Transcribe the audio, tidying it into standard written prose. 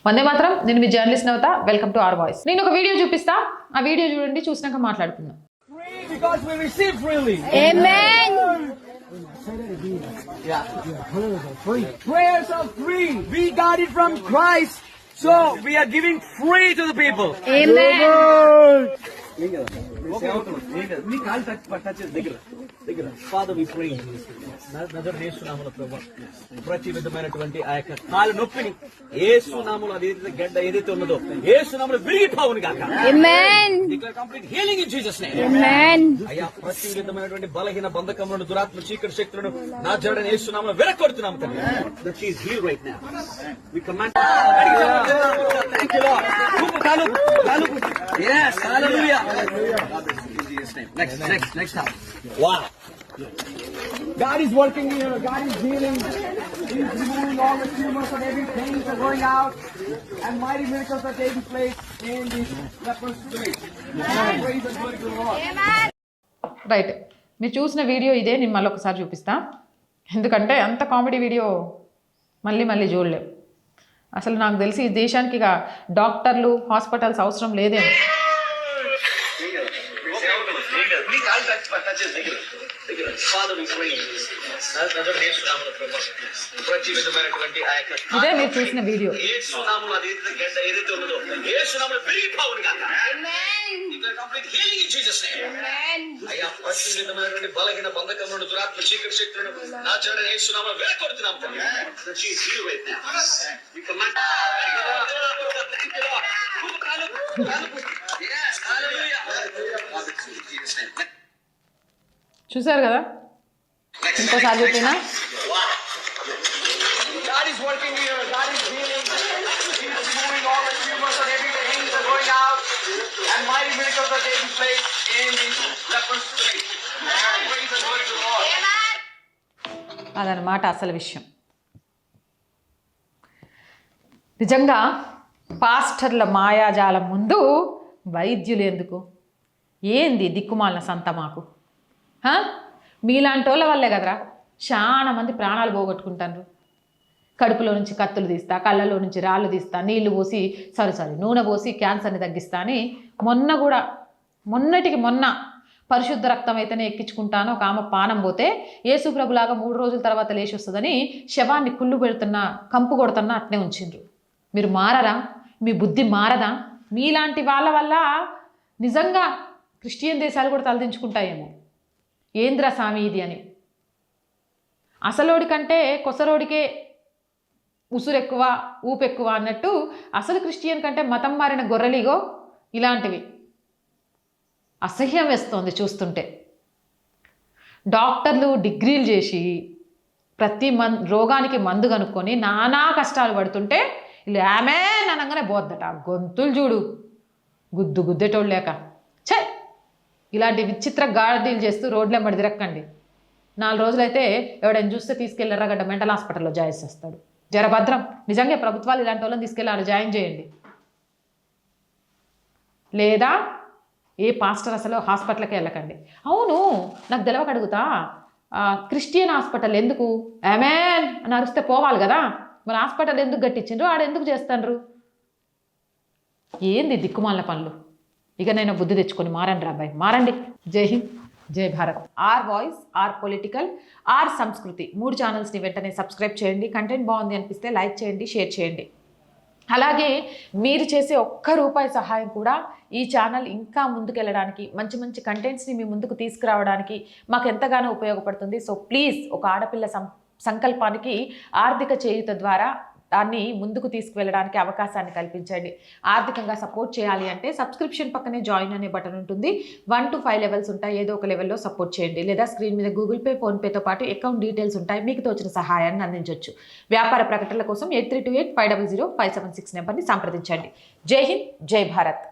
వందే మాత్రం. నేను మీ journalist Navatha. Welcome to our voice. నేను ఒక వీడియో చూపిస్తా, ఆ వీడియో చూడండి, చూసినాక మాట్లాడుకుందాం. Because we receive freely. Amen. Free. Prayers are free. We got it from Christ. So we are giving free to the people. Amen. Father, we pray ప్రతి విధమైనటువంటి ఆ యొక్క కాలు నొప్పిని యేసు నామములో అదేదైతే గడ్డ ఏదైతే ఉన్నదో యేసు నామములో విరిగిపోవును గాక. Amen. Declare complete healing in Jesus name. Amen. అయ్యా ప్రతి విధమైనటువంటి బలహీన బంధకములను దురాత్మ చీకటి శక్తులను నా జడని యేసు నామములో విరగొడుతున్నాము తండ్రి. That she is healed right now. We command. Thank you Lord. కాలు కాలు. Yes, hallelujah. In Jesus name. Next time. Wow. God is working here. God is healing. He is removing all the tumors and every pains are going out. And mighty miracles are taking place in this leper's place. Praise and glory to the Lord. Right, మీరు చూసిన video ఇదే. నేను మళ్ళీ ఒకసారి చూపిస్తా, ఎందుకంటే అంత comedy video మళ్ళీ చూడలేం. అసలు నాకు తెలిసి ఈ దేశానికి ఇక డాక్టర్లు, హాస్పిటల్స్ అవసరం లేదేమో. ఇదే మీరు చూసిన వీడియో. బలహీన బంధకములను దురాత్మ చీకటి శక్తులను నా జడని యేసు నామములో విరగొడుతున్నాము తండ్రి. She is healed right now. We command. Yes, hallelujah. In Jesus name. చూసారు కదా, ఇంకోసారి చెప్పినా. God is working here. God is healing. He is removing all the tumors and every pains are going out. And mighty miracles are taking place in this leper's place. Praise and glory to the Lord. అదనమాట అసలు విషయం. నిజంగా పాస్టర్ల మాయాజాలం ముందు వైద్యులు ఎందుకు? ఏంది దిక్కుమాలిన సంత మాకు? మీలాంటి వాళ్ళ వల్లే కదరా చాలా మంది ప్రాణాలు పోగొట్టుకుంటారు. కడుపులో నుంచి కత్తులు తీస్తా, కళ్ళలో నుంచి రాళ్ళు తీస్తా, నీళ్లు పోసి నూనె పోసి క్యాన్సర్ని తగ్గిస్తా అని మొన్నటికి మొన్న పరిశుద్ధ రక్తం అయితేనే ఎక్కించుకుంటాను ఒక ఆమె పానం పోతే యేసు ప్రభులాగా 3 రోజుల తర్వాత లేచి వస్తుందని శవాన్ని కుళ్ళు పెడుతున్నా, కంపు కొడుతున్నా అట్నే ఉంచిండ్రు. మీరు మారరా? మీ బుద్ధి మారదా? మీలాంటి వాళ్ళ వల్ల నిజంగా క్రిస్టియన్ దేశాలు కూడా తలదించుకుంటాయేమో. ఏంద్రా స్వామి ఇది అని. అసలోడి కంటే కొసరోడికే ఉసురెక్కువ ఊపెక్కువ అన్నట్టు అసలు క్రిస్టియన్ కంటే మతం మారిన గొర్రెలిగో ఇలాంటివి. అసహ్యం వేస్తోంది చూస్తుంటే. డాక్టర్లు డిగ్రీలు చేసి ప్రతి రోగానికి మందు కనుక్కొని నానా కష్టాలు పడుతుంటే వీళ్ళు ఆమె అనగానే పోద్దట. గొంతులు చూడు, గుద్దేటోళ్ళు లేక. ఛే, ఇలాంటి విచిత్ర గాడిదీలు చేస్తూ రోడ్లు ఎమ్మడి తిరక్కండి. 4 రోజులైతే ఎవడైనా చూస్తే తీసుకెళ్ళి ఎర్రగడ్డ మెంటల్ హాస్పిటల్లో జాయిన్ చేస్తాడు. జరభద్రం. నిజంగా ప్రభుత్వాలు ఇలాంటి వాళ్ళని తీసుకెళ్ళి ఆడ జాయిన్ చేయండి. లేదా ఏ పాస్టర్ అసలు హాస్పిటల్కి వెళ్ళకండి. అవును, నాకు తెలవక అడుగుతా, క్రిస్టియన్ హాస్పిటల్ ఎందుకు ఆమెన్ అని అరిస్తే పోవాలి కదా, మరి హాస్పిటల్ ఎందుకు కట్టించిండ్రు, ఆడ ఎందుకు చేస్తాండ్రు? ఏంది దిక్కుమాలిన పనులు? ఇక నేను బుద్ధి తెచ్చుకొని మారండి రాబాయ్, మారండి. జై హింద్, జై Bharat. R voice, R political, R Sanskriti 3 ఛానల్స్ని వెంటనే సబ్స్క్రైబ్ చేయండి. కంటెంట్ బాగుంది అనిపిస్తే లైక్ చేయండి, షేర్ చేయండి. అలాగే మీరు చేసే ₹1 సహాయం కూడా ఈ ఛానల్ ఇంకా ముందుకెళ్ళడానికి, మంచి మంచి కంటెంట్స్ని మీ ముందుకు తీసుకురావడానికి మాకు ఎంతగానో ఉపయోగపడుతుంది. సో ప్లీజ్, ఒక ఆడపిల్ల సంకల్పానికి ఆర్థిక చేయూత ద్వారా దాన్ని ముందుకు తీసుకువెళ్ళడానికి అవకాశాన్ని కల్పించండి. ఆర్థికంగా సపోర్ట్ చేయాలి అంటే సబ్స్క్రిప్షన్ పక్కనే జాయిన్ అనే బటన్ ఉంటుంది. 1 to 5 లెవెల్స్ ఉంటాయి. ఏదో ఒక లెవెల్లో సపోర్ట్ చేయండి. లేదా స్క్రీన్ మీద గూగుల్ పే, ఫోన్పేతో పాటు అకౌంట్ డీటెయిల్స్ ఉంటాయి. మీకు తోచిన సహాయాన్ని అందించవచ్చు. వ్యాపార ప్రకటనల కోసం 8328500576 నెంబర్ని సంప్రదించండి. జై హింద్, జై భారత్.